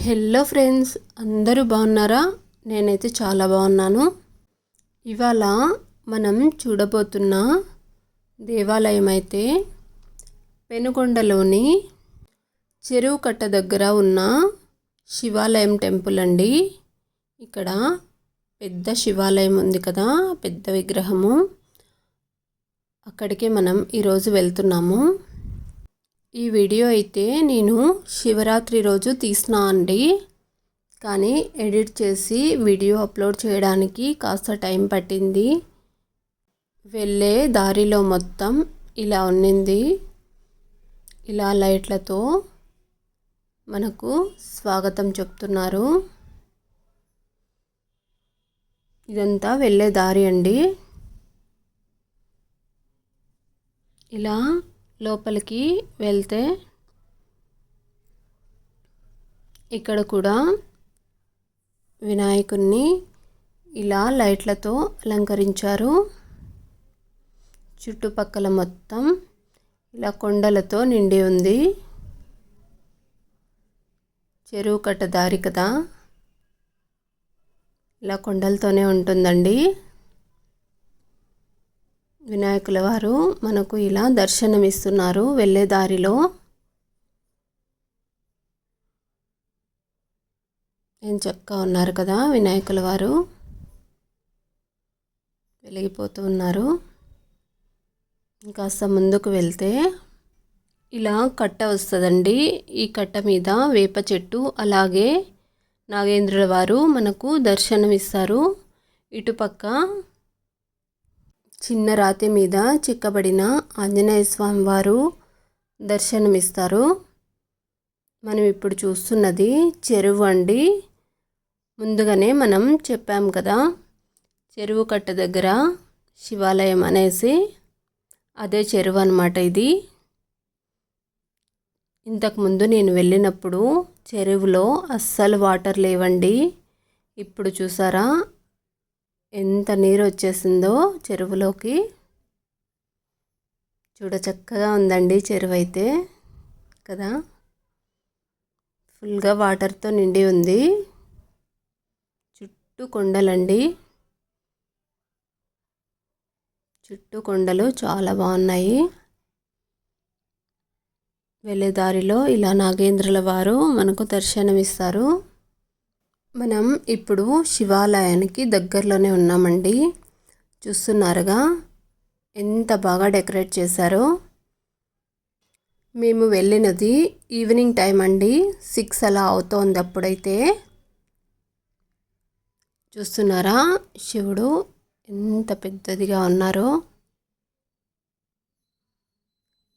Hello friends, అందరూ బాగున్నారా? నేనైతే చాలా బాగున్నాను. ఇవాళ మనం చూడబోతున్న దేవాలయం అయితే పెనుకొండలోని చెరువు కట్ట దగ్గర ఉన్న శివాలయం టెంపుల్ అండి. ఇక్కడ పెద్ద శివాలయం ఉంది కదా, పెద్ద విగ్రహము. అక్కడికే మనం ఈరోజు వెళ్తున్నాము. ఈ వీడియో అయితే నేను శివరాత్రి రోజు తీసినా అండి, కానీ ఎడిట్ చేసి వీడియో అప్లోడ్ చేయడానికి కాస్త టైం పట్టింది. వెళ్ళే దారిలో మొత్తం ఇలా ఉన్నింది. ఇలా లైట్లతో మనకు స్వాగతం చెప్తున్నారు. ఇదంతా వెళ్ళే దారి అండి. ఇలా లోపలికి వెళ్తే ఇక్కడ కూడా వినాయకుడిని ఇలా లైట్లతో అలంకరించారు. చుట్టుపక్కల మొత్తం ఇలా కొండలతో నిండి ఉంది. చెరువు కట్ట దారి కదా, ఇలా కొండలతోనే ఉంటుందండి. వినాయకుల వారు మనకు ఇలా దర్శనమిస్తున్నారు వెళ్ళే దారిలో. ఏం చక్కగా ఉన్నారు కదా వినాయకుల వారు, వెలిగిపోతూ ఉన్నారు. ఇంకాస్త ముందుకు వెళ్తే ఇలా కట్ట వస్తుందండి. ఈ కట్ట మీద వేప చెట్టు, అలాగే నాగేంద్రుల వారు మనకు దర్శనమిస్తారు. ఇటుపక్క చిన్న రాతి మీద చిక్కబడిన ఆంజనేయ స్వామి వారు దర్శనమిస్తారు. మనం ఇప్పుడు చూస్తున్నది చెరువు అండి. ముందుగానే మనం చెప్పాం కదా, చెరువు కట్ట దగ్గర శివాలయం అనేసి, అదే చెరువు అన్నమాట ఇది. ఇంతకుముందు నేను వెళ్ళినప్పుడు చెరువులో అస్సలు వాటర్ లేవండి. ఇప్పుడు చూసారా ఎంత నీరు వచ్చేసిందో చెరువులోకి. చూడ చక్కగా ఉందండి చెరువు అయితే కదా, ఫుల్గా వాటర్తో నిండి ఉంది. చుట్టూ కొండలండి, చుట్టూ కొండలు చాలా బాగున్నాయి. వెళ్ళే దారిలో ఇలా నాగేంద్రుల వారు మనకు దర్శనమిస్తారు. మనం ఇప్పుడు శివాలయానికి దగ్గరలోనే ఉన్నామండి. చూస్తున్నారుగా ఎంత బాగా డెకరేట్ చేశారో. మేము వెళ్ళినది ఈవినింగ్ టైం అండి, 6 అలా అవుతోంది. అప్పుడైతే చూస్తున్నారా శివుడు ఎంత పెద్దదిగా ఉన్నారో.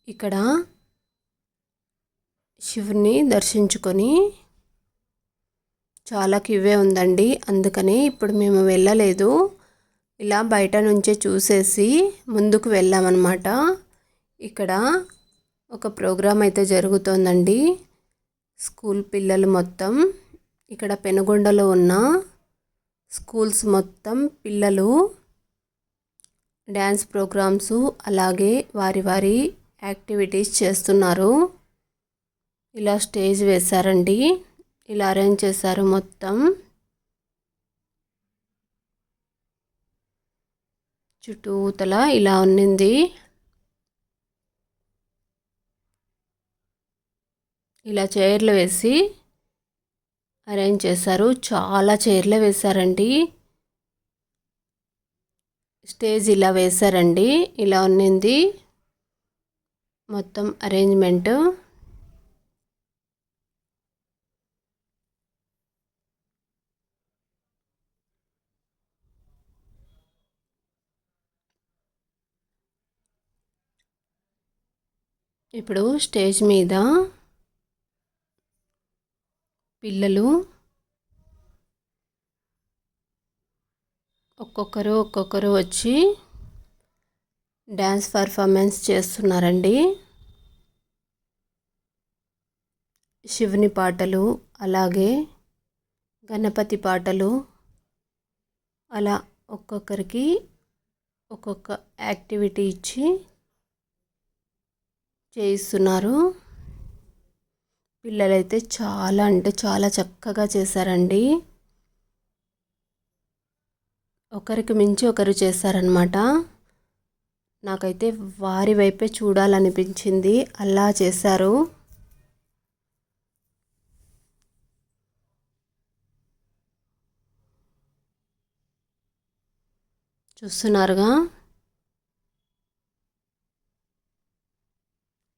ఇక్కడ శివుని దర్శించుకొని చాలా క్యూవే ఉందండి, అందుకని ఇప్పుడు మేము వెళ్ళలేదు. ఇలా బయట నుంచే చూసేసి ముందుకు వెళ్ళామన్నమాట. ఇక్కడ ఒక ప్రోగ్రాం అయితే జరుగుతోందండి. స్కూల్ పిల్లలు మొత్తం, ఇక్కడ పెనుగొండలో ఉన్న స్కూల్స్ మొత్తం పిల్లలు డ్యాన్స్ ప్రోగ్రామ్స్, అలాగే వారి వారి యాక్టివిటీస్ చేస్తున్నారు. ఇలా స్టేజ్ వేశారండి, ఇలా అరేంజ్ చేశారు మొత్తం. చుట్టూతల ఇలా ఉన్నింది. ఇలా చైర్లు వేసి అరేంజ్ చేశారు. చాలా చైర్లు వేశారండి. స్టేజ్ ఇలా వేశారండి, ఇలా ఉన్నింది మొత్తం అరేంజ్మెంట్. ఇప్పుడు స్టేజ్ మీద పిల్లలు ఒక్కొక్కరు వచ్చి డ్యాన్స్ పర్ఫార్మెన్స్ చేస్తున్నారండి. శివుని పాటలు, అలాగే గణపతి పాటలు, అలా ఒక్కొక్కరికి ఒక్కొక్క యాక్టివిటీ ఇచ్చి చేయిస్తున్నారు. పిల్లలైతే చాలా అంటే చాలా చక్కగా చేశారండి. ఒకరికి మించి ఒకరు చేశారనమాట. నాకైతే వారి వైపే చూడాలనిపించింది, అలా చేశారు. చూస్తున్నారుగా,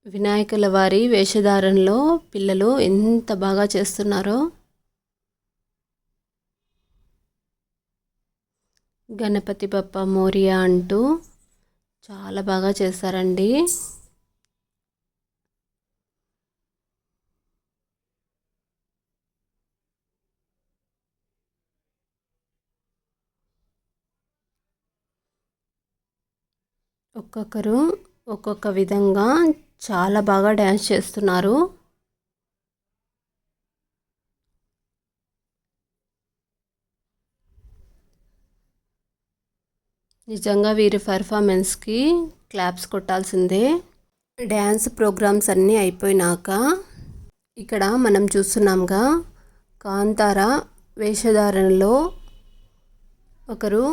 వినాయకుల వారి వేషధారణలో పిల్లలు ఎంత బాగా చేస్తున్నారో. గణపతి బప్ప మోరియా అంటూ చాలా బాగా చేశారండి. ఒక్కొక్కరు ఒక్కొక్క విధంగా చాలా బాగా డ్యాన్స్ చేస్తున్నారు. నిజంగా వీరి పర్ఫార్మెన్స్కి క్లాప్స్ కొట్టాల్సిందే. డ్యాన్స్ ప్రోగ్రామ్స్ అన్నీ అయిపోయినాక ఇక్కడ మనం చూస్తున్నాంగా, కాంతార వేషధారణలో ఒకరు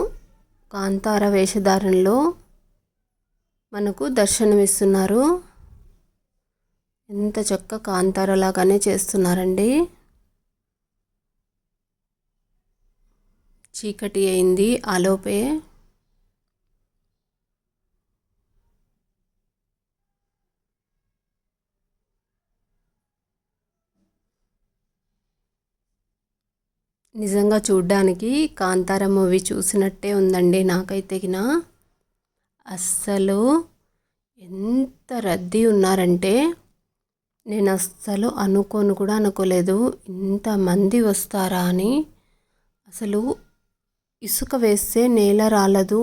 కాంతార వేషధారణలో మనకు దర్శనమిస్తున్నారు. ఎంత చక్కగా కాంతారలాగానే చేస్తున్నారండి. చీకటి అయింది ఆలోపే. నిజంగా చూడ్డానికి కాంతార మూవీ చూసినట్టే ఉందండి నాకైతే. అస్సలు ఎంత రద్దీ ఉన్నారంటే నేను అస్సలు అనుకోలేదు ఇంతమంది వస్తారా అని. అసలు ఇసుక వేస్తే నేల రాలదు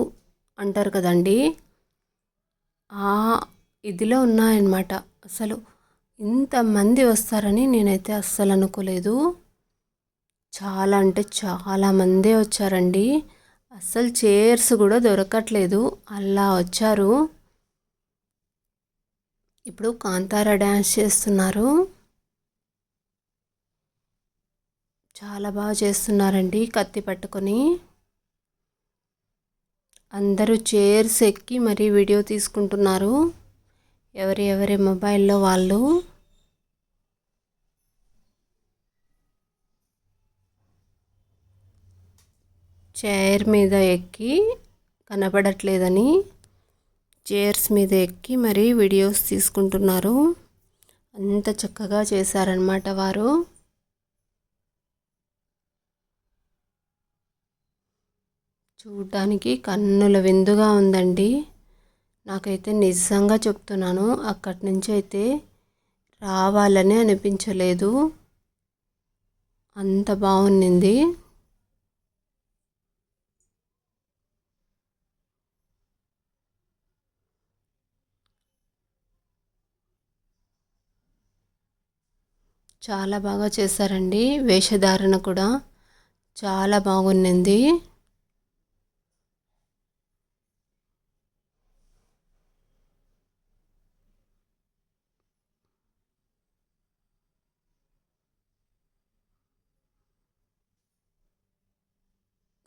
అంటారు కదండి, ఆ ఇదిలో ఉన్నాయన్నమాట. అసలు ఇంతమంది వస్తారని నేనైతే అస్సలు అనుకోలేదు. చాలా అంటే చాలా మందే వచ్చారండి. అస్సలు చైర్స్ కూడా దొరకట్లేదు, అలా వచ్చారు. ఇప్పుడు కాంతార డ్యాన్స్ చేస్తున్నారు. చాలా బాగా చేస్తున్నారండి కత్తి పట్టుకొని. అందరూ చైర్స్ ఎక్కి మరీ వీడియో తీసుకుంటున్నారు, ఎవరి మొబైల్లో వాళ్ళు. చైర్ మీద ఎక్కి కనపడట్లేదని చైర్స్ మీద ఎక్కి మరీ వీడియోస్ తీసుకుంటున్నారు. అంత చక్కగా చేశారనమాట వారు. చూడ్డానికి కన్నుల విందుగా ఉందండి. నాకైతే నిజంగా చెప్తున్నాను, అక్కడి నుంచి అయితే రావాలని అనిపించలేదు, అంత బాగుంది. చాలా బాగా చేశారండి. వేషధారణ కూడా చాలా బాగుంది.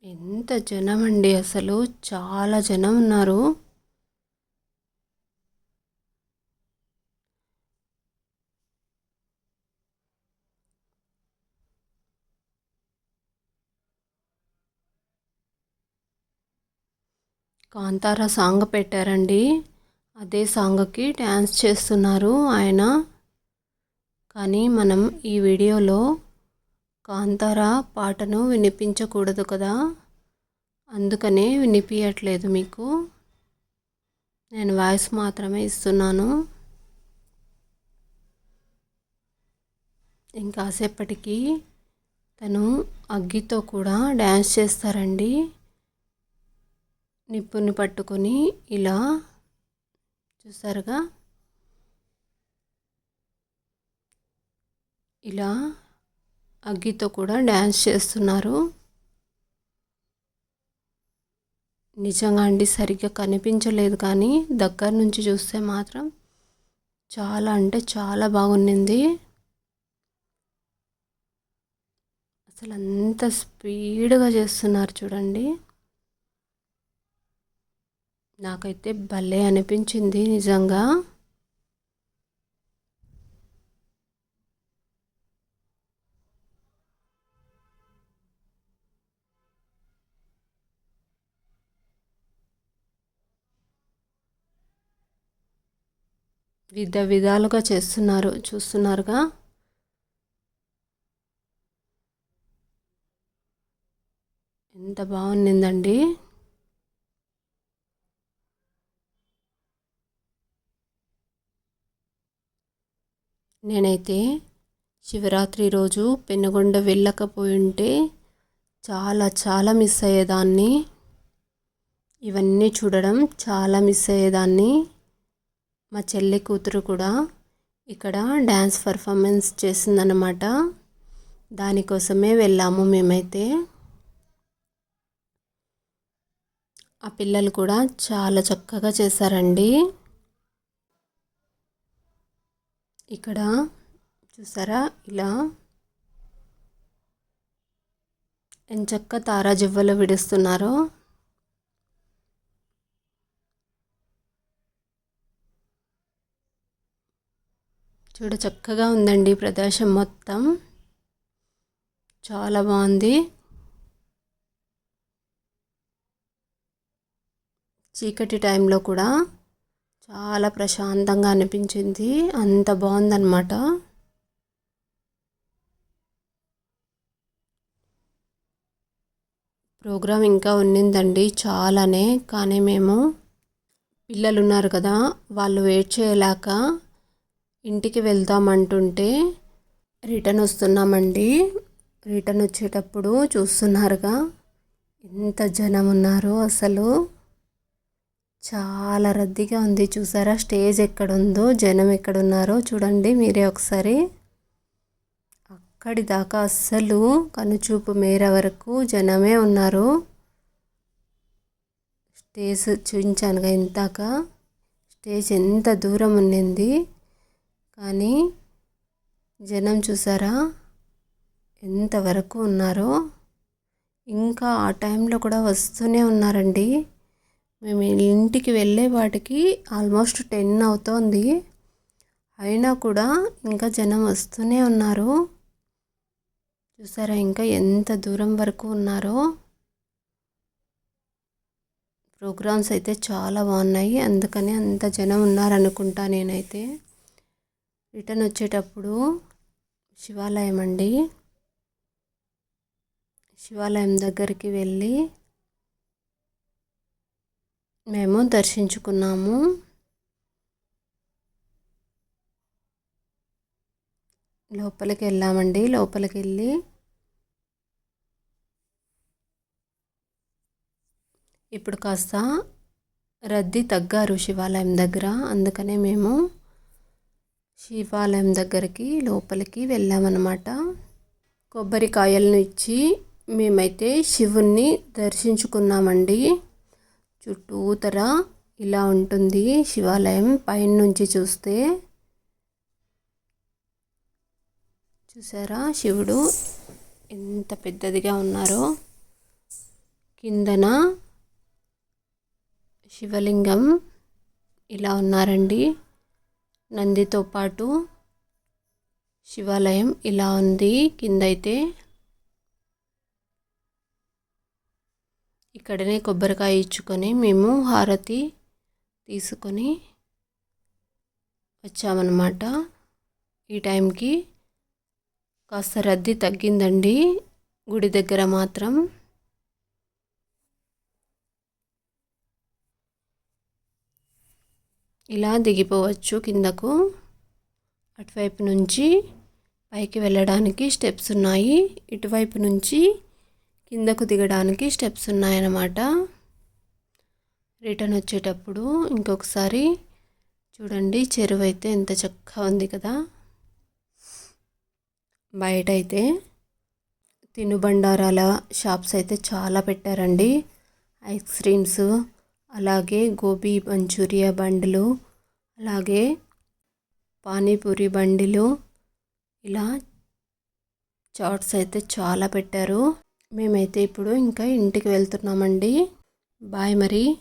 ఎంత జనం అండి, అసలు చాలా జనం ఉన్నారు. కాంతార సాంగ్ పెట్టారండి, అదే సాంగ్కి డ్యాన్స్ చేస్తున్నారు ఆయన. కానీ మనం ఈ వీడియోలో కాంతార పాటను వినిపించకూడదు కదా, అందుకనే వినిపించట్లేదు మీకు. నేను వాయిస్ మాత్రమే ఇస్తున్నాను. ఇంకాసేపటికి తను అగ్గితో కూడా డ్యాన్స్ చేస్తారండి. నిప్పుని పట్టుకొని ఇలా చూసారుగా, ఇలా అగ్గితో కూడా డ్యాన్స్ చేస్తున్నారు. నిజంగా అండి సరిగ్గా కనిపించలేదు, కానీ దగ్గర నుంచి చూస్తే మాత్రం చాలా అంటే చాలా బాగుంది. అసలు అంత స్పీడ్గా చేస్తున్నారు చూడండి. నాకైతే భలే అనిపించింది నిజంగా. విధాలుగా చేస్తున్నారు, చూస్తున్నారుగా. ఎంత బాగుండిందండి. నేనైతే శివరాత్రి రోజు పెనుగొండ వెళ్ళకపోయింటే చాలా చాలా మిస్ అయ్యేదాన్ని. ఇవన్నీ చూడడం చాలా మిస్ అయ్యేదాన్ని. మా చెల్లి కూతురు కూడా ఇక్కడ డ్యాన్స్ పర్ఫార్మెన్స్ చేసిందన్నమాట. దానికోసమే వెళ్ళాము మేమైతే. ఆ పిల్లలు కూడా చాలా చక్కగా చేశారండి. ఇక్కడ చూసారా ఇలా ఎంచక్క తారాజువ్వలు విడుస్తున్నారో. చూడ చక్కగా ఉందండి ప్రదేశం మొత్తం, చాలా బాగుంది. చీకటి టైంలో కూడా చాలా ప్రశాంతంగా అనిపించింది, అంత బాగుందన్నమాట. ప్రోగ్రాం ఇంకా ఉన్నిందండి చాలానే, కానీ మేము పిల్లలు ఉన్నారు కదా, వాళ్ళు వెయిట్ చేయలేక ఇంటికి వెళ్తామంటుంటే రిటర్న్ వస్తున్నామండి. రిటర్న్ వచ్చేటప్పుడు చూస్తున్నారుగా ఎంత జనం ఉన్నారో. అసలు చాలా రద్దీగా ఉంది. చూసారా స్టేజ్ ఎక్కడుందో, జనం ఎక్కడున్నారో చూడండి మీరే ఒకసారి. అక్కడి దాకా అస్సలు కనుచూపు మేర వరకు జనమే ఉన్నారు. స్టేజ్ చూపించానుగా ఇంతాక, స్టేజ్ ఎంత దూరం ఉన్నింది, కానీ జనం చూసారా ఎంతవరకు ఉన్నారో. ఇంకా ఆ టైంలో కూడా వస్తూనే ఉన్నారండి. మేము ఇంటికి వెళ్ళే వాటికి ఆల్మోస్ట్ 10 అవుతోంది, అయినా కూడా ఇంకా జనం వస్తూనే ఉన్నారు. చూసారా ఇంకా ఎంత దూరం వరకు ఉన్నారో. ప్రోగ్రామ్స్ అయితే చాలా బాగున్నాయి, అందుకని అంత జనం ఉన్నారనుకుంటా. నేనైతే రిటర్న్ వచ్చేటప్పుడు శివాలయం అండి, శివాలయం దగ్గరికి వెళ్ళి మేము దర్శించుకున్నాము. లోపలికి వెళ్ళామండి. లోపలికి వెళ్ళి ఇప్పుడు కాస్త రద్దీ తగ్గారు శివాలయం దగ్గర, అందుకనే మేము శివాలయం దగ్గరికి లోపలికి వెళ్ళామన్నమాట. కొబ్బరికాయలను ఇచ్చి మేమైతే శివుణ్ణి దర్శించుకున్నామండి. చుట్టూతర ఇలా ఉంటుంది శివాలయం పైన నుంచి చూస్తే. చూసారా శివుడు ఎంత పెద్దదిగా ఉన్నారో. కిందన శివలింగం ఇలా ఉన్నారండి. నందితో పాటు శివాలయం ఇలా ఉంది కిందైతే. ఇక్కడనే కొబ్బరికాయ ఇచ్చుకొని మేము హారతి తీసుకొని వచ్చామన్నమాట. ఈ టైంకి కాస్త రద్దీ తగ్గిందండి గుడి దగ్గర మాత్రం. ఇలా దిగిపోవచ్చు కిందకు. అటువైపు నుంచి పైకి వెళ్ళడానికి స్టెప్స్ ఉన్నాయి, ఇటువైపు నుంచి కిందకు దిగడానికి స్టెప్స్ ఉన్నాయన్నమాట. రిటర్న్ వచ్చేటప్పుడు ఇంకొకసారి చూడండి చెరువు అయితే ఎంత చక్కగా ఉంది కదా. బయట అయితే తినుబండారాల షాప్స్ అయితే చాలా పెట్టారండి. ఐస్ క్రీమ్స్, అలాగే గోబీ మంచూరియా బండ్లు, అలాగే పానీపూరి బండిలు, ఇలా చాట్స్ అయితే చాలా పెట్టారు. మేమైతే ఇప్పుడు ఇంకా ఇంటికి వెళ్తున్నామండి. బాయ్ మరి.